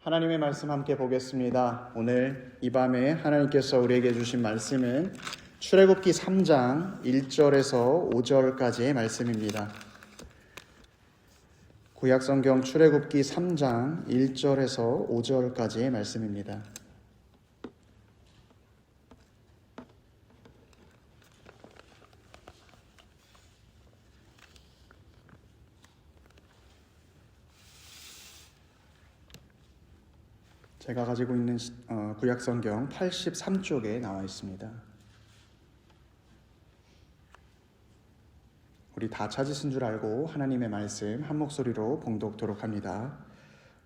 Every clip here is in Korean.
하나님의 말씀 함께 보겠습니다. 오늘 이 밤에 하나님께서 우리에게 주신 말씀은 출애굽기 3장 1절에서 5절까지의 말씀입니다. 구약성경 출애굽기 3장 1절에서 5절까지의 말씀입니다. 제가 가지고 있는 구약성경 83쪽에 나와 있습니다. 우리 다 찾으신 줄 알고 하나님의 말씀 한 목소리로 봉독토록 합니다.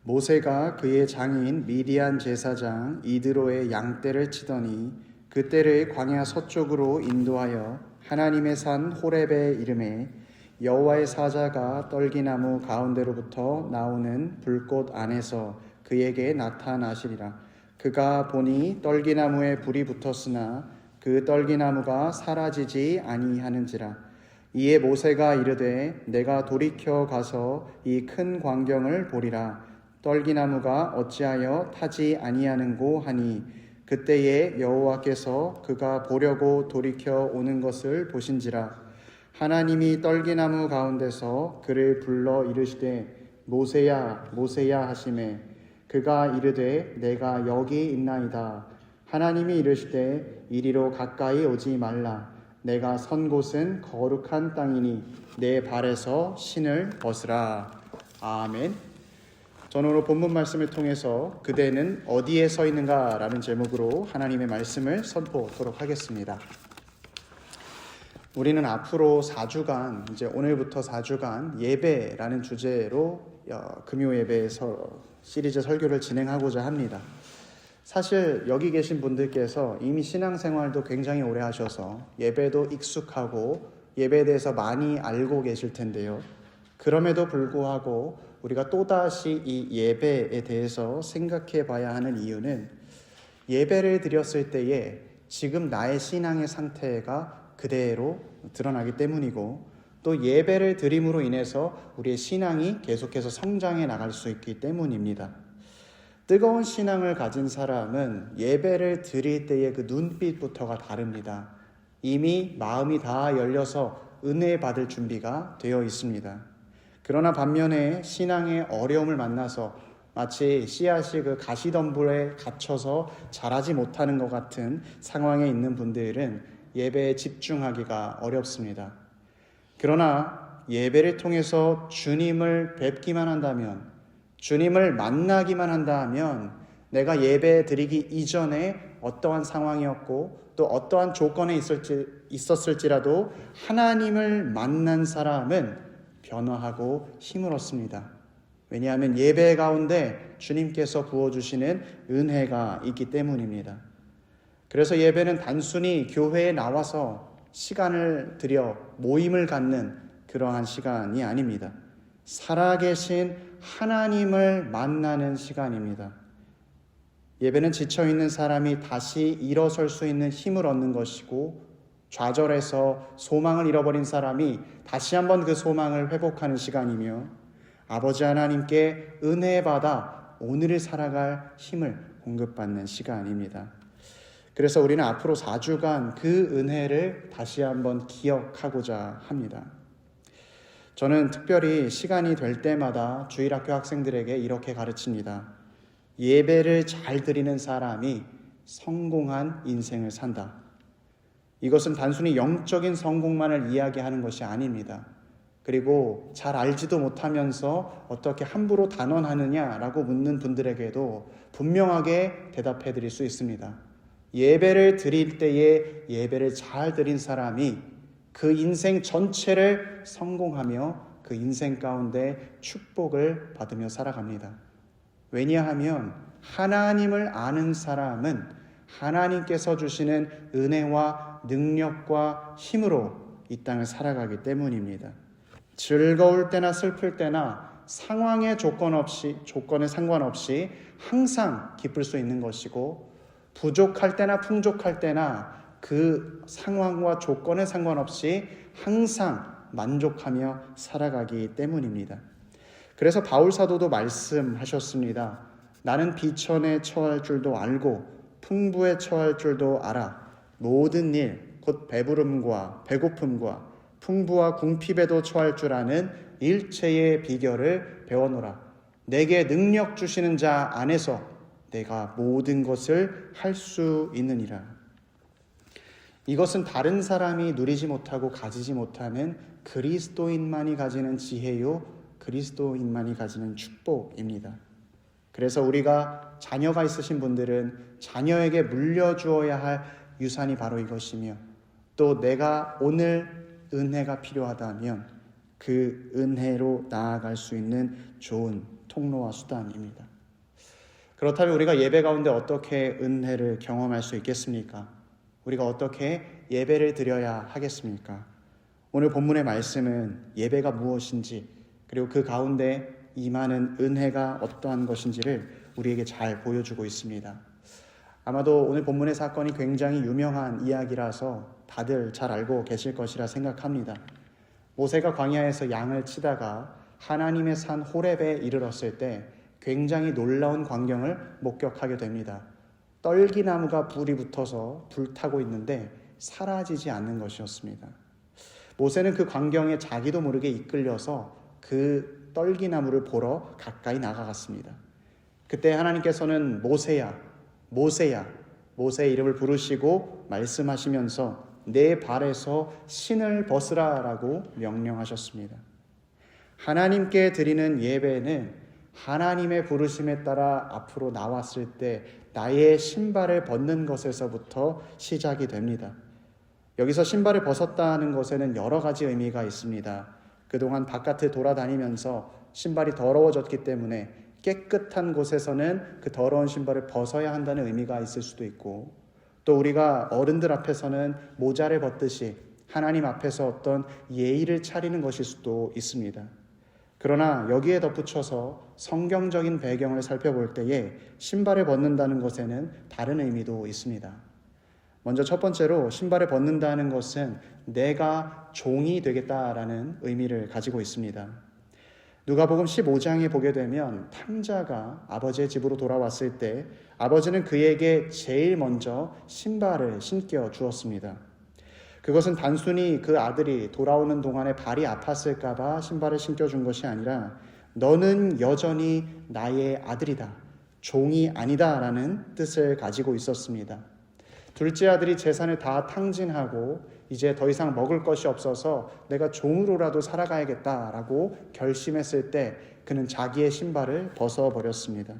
모세가 그의 장인 미디안 제사장 이드로의 양떼를 치더니 그 떼를 광야 서쪽으로 인도하여 하나님의 산 호렙에 이르매 여호와의 사자가 떨기나무 가운데로부터 나오는 불꽃 안에서 그에게 나타나시리라. 그가 보니 떨기나무에 불이 붙었으나 그 떨기나무가 사라지지 아니하는지라. 이에 모세가 이르되 내가 돌이켜 가서 이 큰 광경을 보리라. 떨기나무가 어찌하여 타지 아니하는고 하니 그때에 여호와께서 그가 보려고 돌이켜 오는 것을 보신지라. 하나님이 떨기나무 가운데서 그를 불러 이르시되 모세야 모세야 하시매 그가 이르되 내가 여기 있나이다. 하나님이 이르시되 이리로 가까이 오지 말라. 내가 선 곳은 거룩한 땅이니 내 발에서 신을 벗으라. 아멘. 저는 오늘 본문 말씀을 통해서 그대는 어디에 서 있는가 라는 제목으로 하나님의 말씀을 선포하도록 하겠습니다. 우리는 앞으로 4주간, 이제 오늘부터 4주간 예배라는 주제로 금요 예배에서 시리즈 설교를 진행하고자 합니다. 사실 여기 계신 분들께서 이미 신앙생활도 굉장히 오래 하셔서 예배도 익숙하고 예배에 대해서 많이 알고 계실 텐데요. 그럼에도 불구하고 우리가 또다시 이 예배에 대해서 생각해 봐야 하는 이유는 예배를 드렸을 때에 지금 나의 신앙의 상태가 그대로 드러나기 때문이고 또 예배를 드림으로 인해서 우리의 신앙이 계속해서 성장해 나갈 수 있기 때문입니다. 뜨거운 신앙을 가진 사람은 예배를 드릴 때의 그 눈빛부터가 다릅니다. 이미 마음이 다 열려서 은혜 받을 준비가 되어 있습니다. 그러나 반면에 신앙의 어려움을 만나서 마치 씨앗이 그 가시덤불에 갇혀서 자라지 못하는 것 같은 상황에 있는 분들은 예배에 집중하기가 어렵습니다. 그러나 예배를 통해서 주님을 뵙기만 한다면, 주님을 만나기만 한다면 내가 예배 드리기 이전에 어떠한 상황이었고 또 어떠한 조건에 있었을지라도 하나님을 만난 사람은 변화하고 힘을 얻습니다. 왜냐하면 예배 가운데 주님께서 부어주시는 은혜가 있기 때문입니다. 그래서 예배는 단순히 교회에 나와서 시간을 들여 모임을 갖는 그러한 시간이 아닙니다. 살아계신 하나님을 만나는 시간입니다. 예배는 지쳐있는 사람이 다시 일어설 수 있는 힘을 얻는 것이고 좌절해서 소망을 잃어버린 사람이 다시 한번 그 소망을 회복하는 시간이며 아버지 하나님께 은혜받아 오늘을 살아갈 힘을 공급받는 시간입니다. 그래서 우리는 앞으로 4주간 그 은혜를 다시 한번 기억하고자 합니다. 저는 특별히 시간이 될 때마다 주일학교 학생들에게 이렇게 가르칩니다. 예배를 잘 드리는 사람이 성공한 인생을 산다. 이것은 단순히 영적인 성공만을 이야기하는 것이 아닙니다. 그리고 잘 알지도 못하면서 어떻게 함부로 단언하느냐라고 묻는 분들에게도 분명하게 대답해 드릴 수 있습니다. 예배를 드릴 때에 예배를 잘 드린 사람이 그 인생 전체를 성공하며 그 인생 가운데 축복을 받으며 살아갑니다. 왜냐하면 하나님을 아는 사람은 하나님께서 주시는 은혜와 능력과 힘으로 이 땅을 살아가기 때문입니다. 즐거울 때나 슬플 때나 상황에 조건에 상관없이 항상 기쁠 수 있는 것이고 부족할 때나 풍족할 때나 그 상황과 조건에 상관없이 항상 만족하며 살아가기 때문입니다. 그래서 바울 사도도 말씀하셨습니다. 나는 비천에 처할 줄도 알고 풍부에 처할 줄도 알아. 모든 일, 곧 배부름과 배고픔과 풍부와 궁핍에도 처할 줄 아는 일체의 비결을 배워노라. 내게 능력 주시는 자 안에서 내가 모든 것을 할 수 있느니라. 이것은 다른 사람이 누리지 못하고 가지지 못하는 그리스도인만이 가지는 지혜요, 그리스도인만이 가지는 축복입니다. 그래서 우리가 자녀가 있으신 분들은 자녀에게 물려주어야 할 유산이 바로 이것이며, 또 내가 오늘 은혜가 필요하다면 그 은혜로 나아갈 수 있는 좋은 통로와 수단입니다. 그렇다면 우리가 예배 가운데 어떻게 은혜를 경험할 수 있겠습니까? 우리가 어떻게 예배를 드려야 하겠습니까? 오늘 본문의 말씀은 예배가 무엇인지, 그리고 그 가운데 임하는 은혜가 어떠한 것인지를 우리에게 잘 보여주고 있습니다. 아마도 오늘 본문의 사건이 굉장히 유명한 이야기라서 다들 잘 알고 계실 것이라 생각합니다. 모세가 광야에서 양을 치다가 하나님의 산 호렙에 이르렀을 때 굉장히 놀라운 광경을 목격하게 됩니다. 떨기나무가 불이 붙어서 불타고 있는데 사라지지 않는 것이었습니다. 모세는 그 광경에 자기도 모르게 이끌려서 그 떨기나무를 보러 가까이 나가갔습니다. 그때 하나님께서는 모세야, 모세야, 모세의 이름을 부르시고 말씀하시면서 내 발에서 신을 벗으라 라고 명령하셨습니다. 하나님께 드리는 예배는 하나님의 부르심에 따라 앞으로 나왔을 때 나의 신발을 벗는 것에서부터 시작이 됩니다. 여기서 신발을 벗었다는 것에는 여러 가지 의미가 있습니다. 그동안 바깥을 돌아다니면서 신발이 더러워졌기 때문에 깨끗한 곳에서는 그 더러운 신발을 벗어야 한다는 의미가 있을 수도 있고, 또 우리가 어른들 앞에서는 모자를 벗듯이 하나님 앞에서 어떤 예의를 차리는 것일 수도 있습니다. 그러나 여기에 덧붙여서 성경적인 배경을 살펴볼 때에 신발을 벗는다는 것에는 다른 의미도 있습니다. 먼저 첫 번째로 신발을 벗는다는 것은 내가 종이 되겠다라는 의미를 가지고 있습니다. 누가복음 15장에 보게 되면 탕자가 아버지의 집으로 돌아왔을 때 아버지는 그에게 제일 먼저 신발을 신겨 주었습니다. 그것은 단순히 그 아들이 돌아오는 동안에 발이 아팠을까 봐 신발을 신겨준 것이 아니라 너는 여전히 나의 아들이다, 종이 아니다 라는 뜻을 가지고 있었습니다. 둘째 아들이 재산을 다 탕진하고 이제 더 이상 먹을 것이 없어서 내가 종으로라도 살아가야겠다라고 결심했을 때 그는 자기의 신발을 벗어버렸습니다.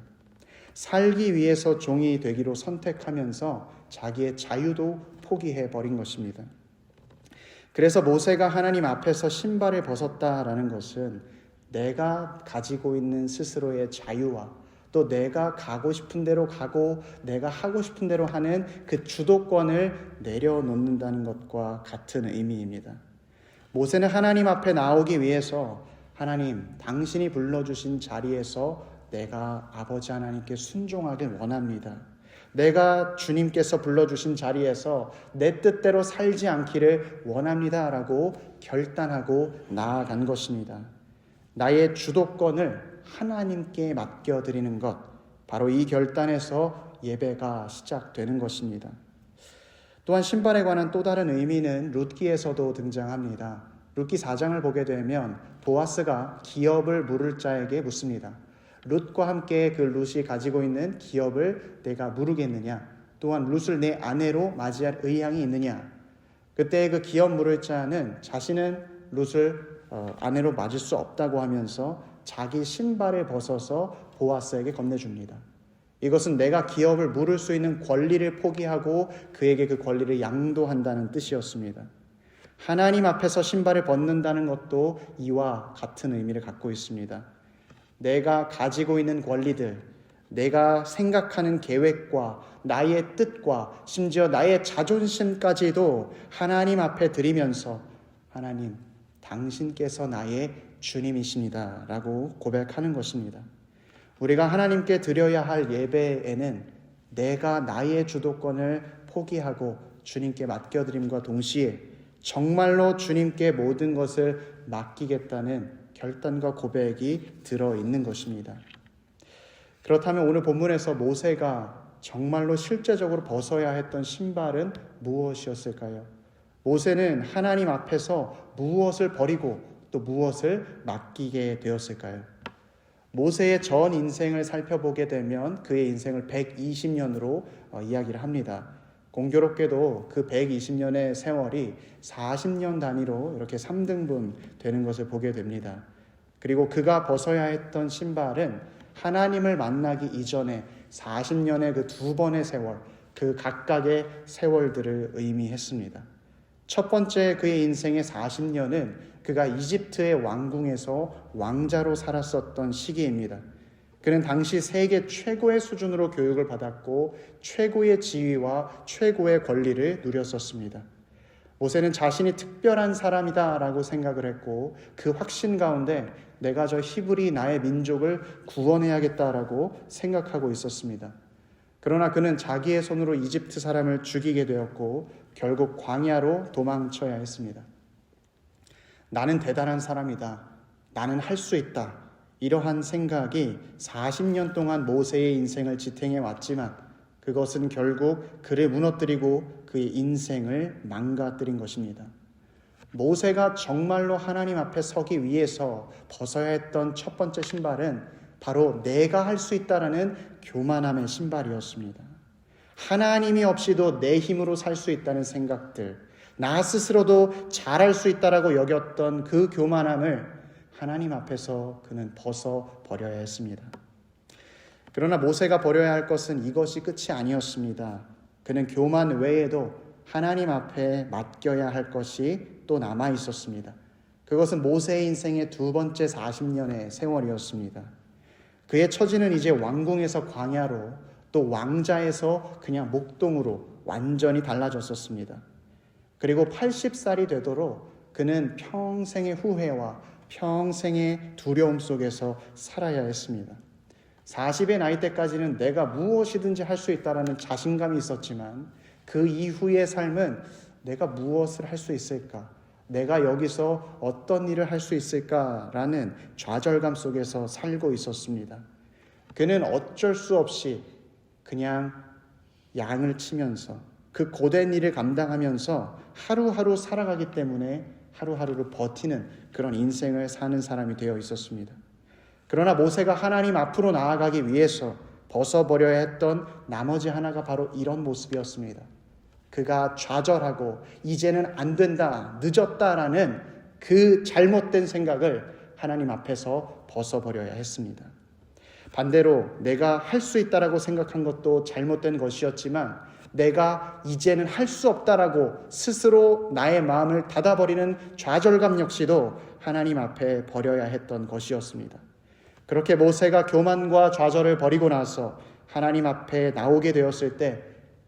살기 위해서 종이 되기로 선택하면서 자기의 자유도 포기해버린 것입니다. 그래서 모세가 하나님 앞에서 신발을 벗었다라는 것은 내가 가지고 있는 스스로의 자유와 또 내가 가고 싶은 대로 가고 내가 하고 싶은 대로 하는 그 주도권을 내려놓는다는 것과 같은 의미입니다. 모세는 하나님 앞에 나오기 위해서 하나님, 당신이 불러주신 자리에서 내가 아버지 하나님께 순종하길 원합니다. 내가 주님께서 불러주신 자리에서 내 뜻대로 살지 않기를 원합니다 라고 결단하고 나아간 것입니다. 나의 주도권을 하나님께 맡겨드리는 것, 바로 이 결단에서 예배가 시작되는 것입니다. 또한 신발에 관한 또 다른 의미는 룻기에서도 등장합니다. 룻기 4장을 보게 되면 보아스가 기업을 물을 자에게 묻습니다. 룻과 함께 그 룻이 가지고 있는 기업을 내가 물으겠느냐, 또한 룻을 내 아내로 맞이할 의향이 있느냐. 그때 그 기업 물을 자는 자신은 룻을 아내로 맞을 수 없다고 하면서 자기 신발을 벗어서 보아스에게 건네줍니다. 이것은 내가 기업을 물을 수 있는 권리를 포기하고 그에게 그 권리를 양도한다는 뜻이었습니다. 하나님 앞에서 신발을 벗는다는 것도 이와 같은 의미를 갖고 있습니다. 내가 가지고 있는 권리들, 내가 생각하는 계획과 나의 뜻과 심지어 나의 자존심까지도 하나님 앞에 드리면서 하나님, 당신께서 나의 주님이십니다 라고 고백하는 것입니다. 우리가 하나님께 드려야 할 예배에는 내가 나의 주도권을 포기하고 주님께 맡겨드림과 동시에 정말로 주님께 모든 것을 맡기겠다는 결단과 고백이 들어있는 것입니다. 그렇다면 오늘 본문에서 모세가 정말로 실제적으로 벗어야 했던 신발은 무엇이었을까요? 모세는 하나님 앞에서 무엇을 버리고 또 무엇을 맡기게 되었을까요? 모세의 전 인생을 살펴보게 되면 그의 인생을 120년으로 이야기를 합니다. 공교롭게도 그 120년의 세월이 40년 단위로 이렇게 3등분 되는 것을 보게 됩니다. 그리고 그가 벗어야 했던 신발은 하나님을 만나기 이전에 40년의 그 두 번의 세월, 그 각각의 세월들을 의미했습니다. 첫 번째 그의 인생의 40년은 그가 이집트의 왕궁에서 왕자로 살았었던 시기입니다. 그는 당시 세계 최고의 수준으로 교육을 받았고 최고의 지위와 최고의 권리를 누렸었습니다. 모세는 자신이 특별한 사람이다라고 생각을 했고 그 확신 가운데 내가 저 히브리 나의 민족을 구원해야겠다라고 생각하고 있었습니다. 그러나 그는 자기의 손으로 이집트 사람을 죽이게 되었고 결국 광야로 도망쳐야 했습니다. 나는 대단한 사람이다. 나는 할 수 있다. 이러한 생각이 40년 동안 모세의 인생을 지탱해 왔지만 그것은 결국 그를 무너뜨리고 그의 인생을 망가뜨린 것입니다. 모세가 정말로 하나님 앞에 서기 위해서 벗어야 했던 첫 번째 신발은 바로 내가 할 수 있다라는 교만함의 신발이었습니다. 하나님이 없이도 내 힘으로 살 수 있다는 생각들, 나 스스로도 잘할 수 있다라고 여겼던 그 교만함을 하나님 앞에서 그는 벗어버려야 했습니다. 그러나 모세가 버려야 할 것은 이것이 끝이 아니었습니다. 그는 교만 외에도 하나님 앞에 맡겨야 할 것이 또 남아 있었습니다. 그것은 모세의 인생의 두 번째 40년의 세월이었습니다. 그의 처지는 이제 왕궁에서 광야로 또 왕자에서 그냥 목동으로 완전히 달라졌었습니다. 그리고 80살이 되도록 그는 평생의 후회와 평생의 두려움 속에서 살아야 했습니다. 40의 나이 때까지는 내가 무엇이든지 할 수 있다라는 자신감이 있었지만 그 이후의 삶은 내가 무엇을 할 수 있을까? 내가 여기서 어떤 일을 할 수 있을까라는 좌절감 속에서 살고 있었습니다. 그는 어쩔 수 없이 그냥 양을 치면서 그 고된 일을 감당하면서 하루하루 살아가기 때문에 하루하루를 버티는 그런 인생을 사는 사람이 되어 있었습니다. 그러나 모세가 하나님 앞으로 나아가기 위해서 벗어버려야 했던 나머지 하나가 바로 이런 모습이었습니다. 그가 좌절하고 이제는 안 된다, 늦었다라는 그 잘못된 생각을 하나님 앞에서 벗어버려야 했습니다. 반대로 내가 할 수 있다라고 생각한 것도 잘못된 것이었지만 내가 이제는 할 수 없다라고 스스로 나의 마음을 닫아버리는 좌절감 역시도 하나님 앞에 버려야 했던 것이었습니다. 그렇게 모세가 교만과 좌절을 버리고 나서 하나님 앞에 나오게 되었을 때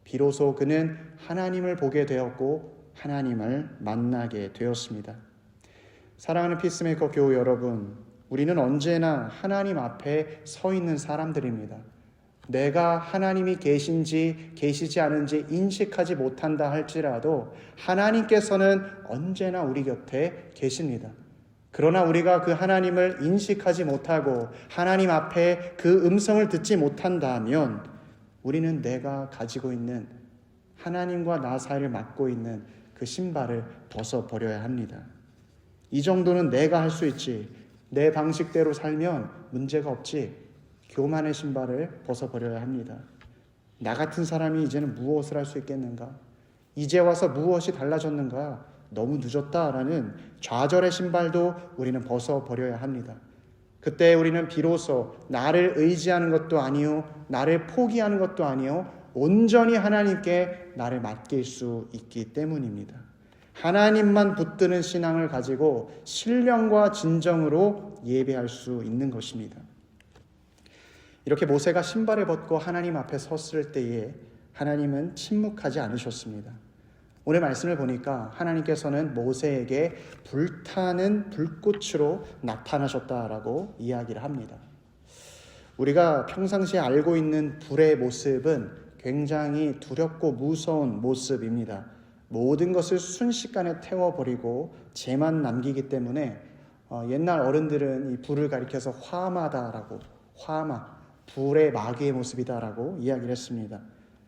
비로소 그는 하나님을 보게 되었고 하나님을 만나게 되었습니다. 사랑하는 피스메이커 교우 여러분, 우리는 언제나 하나님 앞에 서 있는 사람들입니다. 내가 하나님이 계신지 계시지 않은지 인식하지 못한다 할지라도 하나님께서는 언제나 우리 곁에 계십니다. 그러나 우리가 그 하나님을 인식하지 못하고 하나님 앞에 그 음성을 듣지 못한다면 우리는 내가 가지고 있는 하나님과 나 사이를 막고 있는 그 신발을 벗어버려야 합니다. 이 정도는 내가 할 수 있지, 내 방식대로 살면 문제가 없지, 교만의 신발을 벗어버려야 합니다. 나 같은 사람이 이제는 무엇을 할 수 있겠는가? 이제 와서 무엇이 달라졌는가? 너무 늦었다라는 좌절의 신발도 우리는 벗어버려야 합니다. 그때 우리는 비로소 나를 의지하는 것도 아니요, 나를 포기하는 것도 아니요, 온전히 하나님께 나를 맡길 수 있기 때문입니다. 하나님만 붙드는 신앙을 가지고 신령과 진정으로 예배할 수 있는 것입니다. 이렇게 모세가 신발을 벗고 하나님 앞에 섰을 때에 하나님은 침묵하지 않으셨습니다. 오늘 말씀을 보니까 하나님께서는 모세에게 불타는 불꽃으로 나타나셨다라고 이야기를 합니다. 우리가 평상시에 알고 있는 불의 모습은 굉장히 두렵고 무서운 모습입니다. 모든 것을 순식간에 태워버리고 재만 남기기 때문에 옛날 어른들은 이 불을 가리켜서 화마다라고, 화마, 불의 마귀의 모습이다라고 이야기를 했습니다.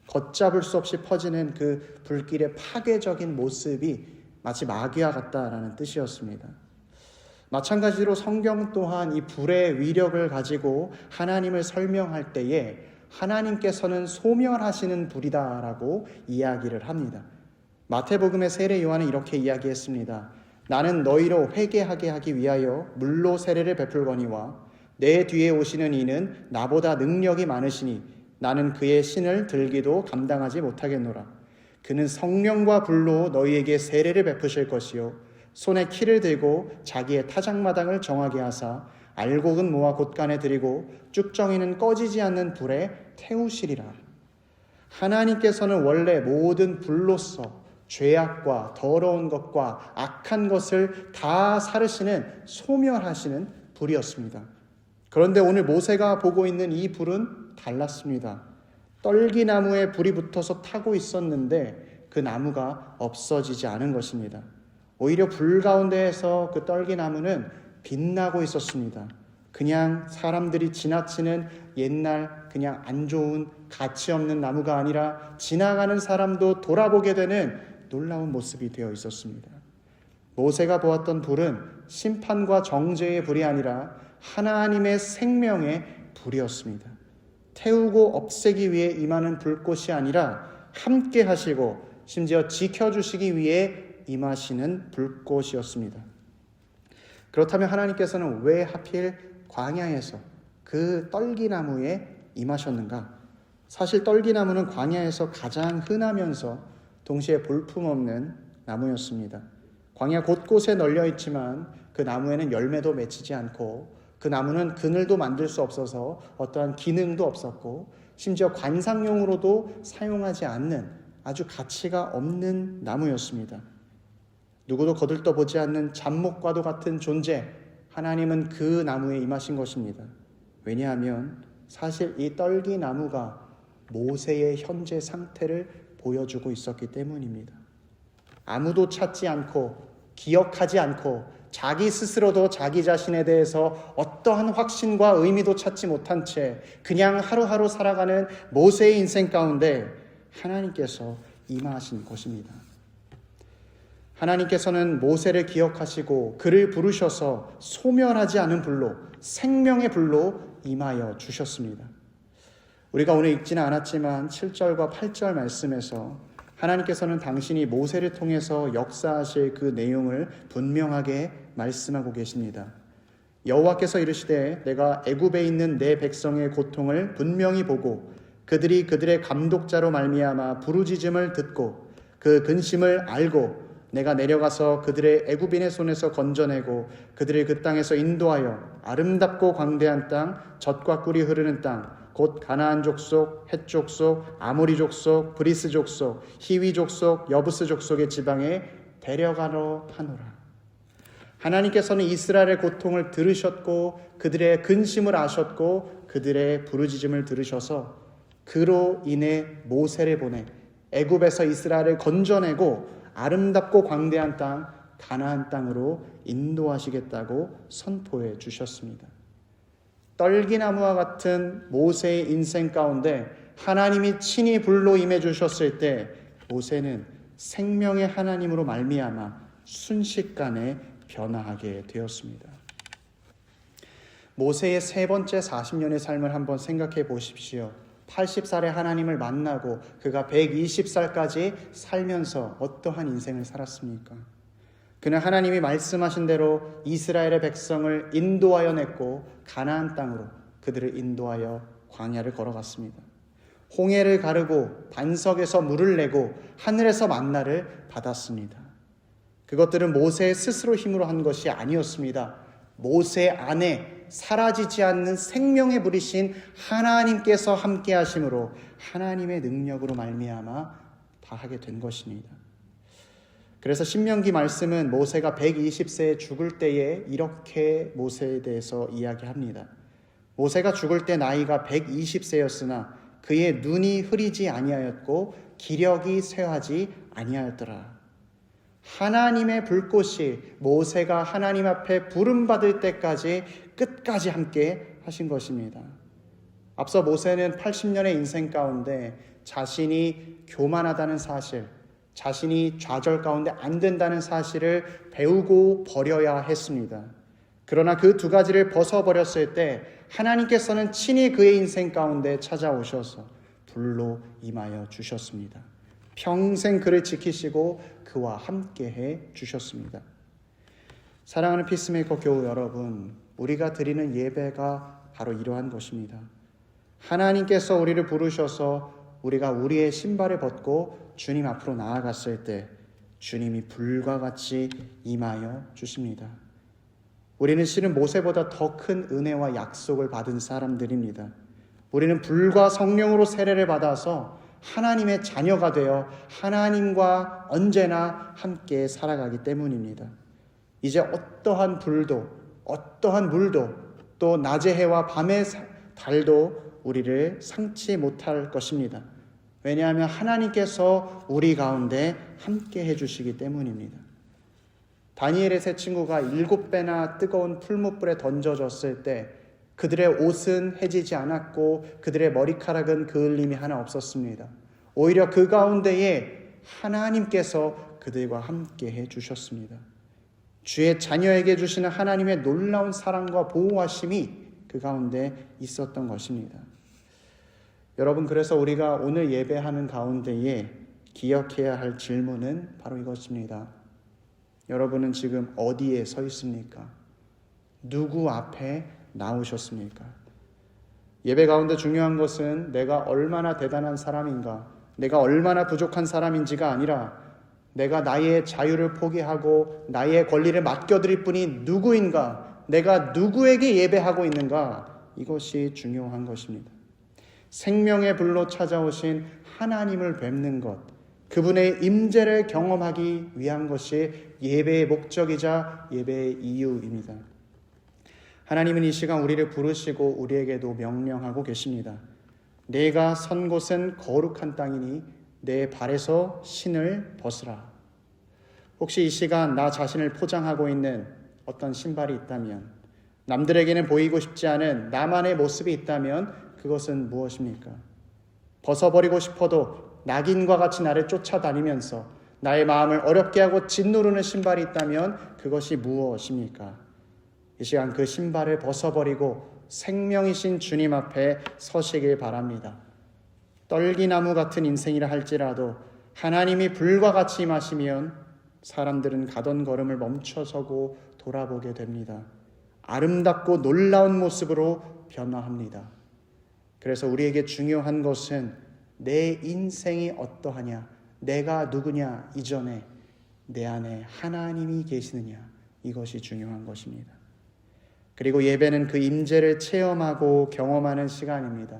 걷잡을 수 없이 퍼지는 그 불길의 파괴적인 모습이 마치 마귀와 같다라는 뜻이었습니다. 마찬가지로 성경 또한 이 불의 위력을 가지고 하나님을 설명할 때에 하나님께서는 소멸하시는 불이다라고 이야기를 합니다. 마태복음의 세례 요한은 이렇게 이야기했습니다. 나는 너희로 회개하게 하기 위하여 물로 세례를 베풀거니와 내 뒤에 오시는 이는 나보다 능력이 많으시니 나는 그의 신을 들기도 감당하지 못하겠노라. 그는 성령과 불로 너희에게 세례를 베푸실 것이요 손에 키를 들고 자기의 타작마당을 정하게 하사 알곡은 모아 곳간에 들이고 쭉정이는 꺼지지 않는 불에 태우시리라. 하나님께서는 원래 모든 불로서 죄악과 더러운 것과 악한 것을 다 사르시는 소멸하시는 불이었습니다. 그런데 오늘 모세가 보고 있는 이 불은 달랐습니다. 떨기나무에 불이 붙어서 타고 있었는데 그 나무가 없어지지 않은 것입니다. 오히려 불 가운데에서 그 떨기나무는 빛나고 있었습니다. 그냥 사람들이 지나치는 옛날 그냥 안 좋은 가치 없는 나무가 아니라 지나가는 사람도 돌아보게 되는 놀라운 모습이 되어 있었습니다. 모세가 보았던 불은 심판과 정죄의 불이 아니라 하나님의 생명의 불이었습니다. 태우고 없애기 위해 임하는 불꽃이 아니라 함께 하시고 심지어 지켜주시기 위해 임하시는 불꽃이었습니다. 그렇다면 하나님께서는 왜 하필 광야에서 그 떨기나무에 임하셨는가? 사실 떨기나무는 광야에서 가장 흔하면서 동시에 볼품없는 나무였습니다. 광야 곳곳에 널려 있지만 그 나무에는 열매도 맺히지 않고 그 나무는 그늘도 만들 수 없어서 어떠한 기능도 없었고 심지어 관상용으로도 사용하지 않는 아주 가치가 없는 나무였습니다. 누구도 거들떠보지 않는 잡목과도 같은 존재, 하나님은 그 나무에 임하신 것입니다. 왜냐하면 사실 이 떨기나무가 모세의 현재 상태를 보여주고 있었기 때문입니다. 아무도 찾지 않고 기억하지 않고 자기 스스로도 자기 자신에 대해서 어떠한 확신과 의미도 찾지 못한 채 그냥 하루하루 살아가는 모세의 인생 가운데 하나님께서 임하신 것입니다. 하나님께서는 모세를 기억하시고 그를 부르셔서 소멸하지 않은 불로, 생명의 불로 임하여 주셨습니다. 우리가 오늘 읽지는 않았지만 7절과 8절 말씀에서 하나님께서는 당신이 모세를 통해서 역사하실 그 내용을 분명하게 말씀하고 계십니다. 여호와께서 이르시되 내가 애굽에 있는 내 백성의 고통을 분명히 보고 그들이 그들의 감독자로 말미암아 부르짖음을 듣고 그 근심을 알고 내가 내려가서 그들의 애굽인의 손에서 건져내고 그들을 그 땅에서 인도하여 아름답고 광대한 땅, 젖과 꿀이 흐르는 땅, 곧 가나안 족속, 헷 족속, 아모리 족속, 브리스 족속, 히위 족속, 여부스 족속의 지방에 데려가려 하노라. 하나님께서는 이스라엘의 고통을 들으셨고 그들의 근심을 아셨고 그들의 부르짖음을 들으셔서 그로 인해 모세를 보내 애굽에서 이스라엘을 건져내고 아름답고 광대한 땅 가나안 땅으로 인도하시겠다고 선포해 주셨습니다. 떨기나무와 같은 모세의 인생 가운데 하나님이 친히 불로 임해 주셨을 때 모세는 생명의 하나님으로 말미암아 순식간에 변화하게 되었습니다. 모세의 세 번째 40년의 삶을 한번 생각해 보십시오. 80살에 하나님을 만나고 그가 120살까지 살면서 어떠한 인생을 살았습니까? 그는 하나님이 말씀하신 대로 이스라엘의 백성을 인도하여 냈고 가나안 땅으로 그들을 인도하여 광야를 걸어갔습니다. 홍해를 가르고 반석에서 물을 내고 하늘에서 만나를 받았습니다. 그것들은 모세 스스로 힘으로 한 것이 아니었습니다. 모세 안에 사라지지 않는 생명의 불이신 하나님께서 함께 하심으로 하나님의 능력으로 말미암아 다 하게 된 것입니다. 그래서 신명기 말씀은 모세가 120세에 죽을 때에 이렇게 모세에 대해서 이야기합니다. 모세가 죽을 때 나이가 120세였으나 그의 눈이 흐리지 아니하였고 기력이 쇠하지 아니하였더라. 하나님의 불꽃이 모세가 하나님 앞에 부름받을 때까지 끝까지 함께 하신 것입니다. 앞서 모세는 80년의 인생 가운데 자신이 교만하다는 사실, 자신이 좌절 가운데 안 된다는 사실을 배우고 버려야 했습니다. 그러나 그 두 가지를 벗어버렸을 때 하나님께서는 친히 그의 인생 가운데 찾아오셔서 불로 임하여 주셨습니다. 평생 그를 지키시고 그와 함께해 주셨습니다. 사랑하는 피스메이커 교우 여러분, 우리가 드리는 예배가 바로 이러한 것입니다. 하나님께서 우리를 부르셔서 우리가 우리의 신발을 벗고 주님 앞으로 나아갔을 때 주님이 불과 같이 임하여 주십니다. 우리는 실은 모세보다 더 큰 은혜와 약속을 받은 사람들입니다. 우리는 불과 성령으로 세례를 받아서 하나님의 자녀가 되어 하나님과 언제나 함께 살아가기 때문입니다. 이제 어떠한 불도, 어떠한 물도, 또 낮의 해와 밤의 달도 우리를 상치 못할 것입니다. 왜냐하면 하나님께서 우리 가운데 함께 해주시기 때문입니다. 다니엘의 세 친구가 7배나 뜨거운 풀무불에 던져졌을 때 그들의 옷은 해지지 않았고 그들의 머리카락은 그을림이 하나 없었습니다. 오히려 그 가운데에 하나님께서 그들과 함께 해주셨습니다. 주의 자녀에게 주시는 하나님의 놀라운 사랑과 보호하심이 그 가운데 있었던 것입니다. 여러분, 그래서 우리가 오늘 예배하는 가운데에 기억해야 할 질문은 바로 이것입니다. 여러분은 지금 어디에 서 있습니까? 누구 앞에 나오셨습니까? 예배 가운데 중요한 것은 내가 얼마나 대단한 사람인가, 내가 얼마나 부족한 사람인지가 아니라 내가 나의 자유를 포기하고 나의 권리를 맡겨드릴 분이 누구인가, 내가 누구에게 예배하고 있는가, 이것이 중요한 것입니다. 생명의 불로 찾아오신 하나님을 뵙는 것, 그분의 임재를 경험하기 위한 것이 예배의 목적이자 예배의 이유입니다. 하나님은 이 시간 우리를 부르시고 우리에게도 명령하고 계십니다. 내가 선 곳은 거룩한 땅이니 내 발에서 신을 벗으라. 혹시 이 시간 나 자신을 포장하고 있는 어떤 신발이 있다면, 남들에게는 보이고 싶지 않은 나만의 모습이 있다면 그것은 무엇입니까? 벗어버리고 싶어도 낙인과 같이 나를 쫓아다니면서 나의 마음을 어렵게 하고 짓누르는 신발이 있다면 그것이 무엇입니까? 이 시간 그 신발을 벗어버리고 생명이신 주님 앞에 서시길 바랍니다. 떨기나무 같은 인생이라 할지라도 하나님이 불과 같이 임하시면 사람들은 가던 걸음을 멈춰서고 돌아보게 됩니다. 아름답고 놀라운 모습으로 변화합니다. 그래서 우리에게 중요한 것은 내 인생이 어떠하냐, 내가 누구냐 이전에 내 안에 하나님이 계시느냐, 이것이 중요한 것입니다. 그리고 예배는 그 임재를 체험하고 경험하는 시간입니다.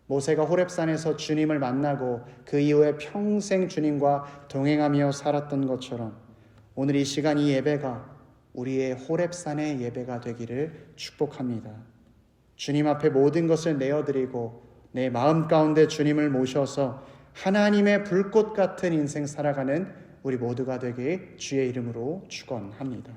모세가 호렙산에서 주님을 만나고 그 이후에 평생 주님과 동행하며 살았던 것처럼 오늘 이 시간 이 예배가 우리의 호렙산의 예배가 되기를 축복합니다. 주님 앞에 모든 것을 내어드리고 내 마음 가운데 주님을 모셔서 하나님의 불꽃 같은 인생 살아가는 우리 모두가 되길 주의 이름으로 축원합니다.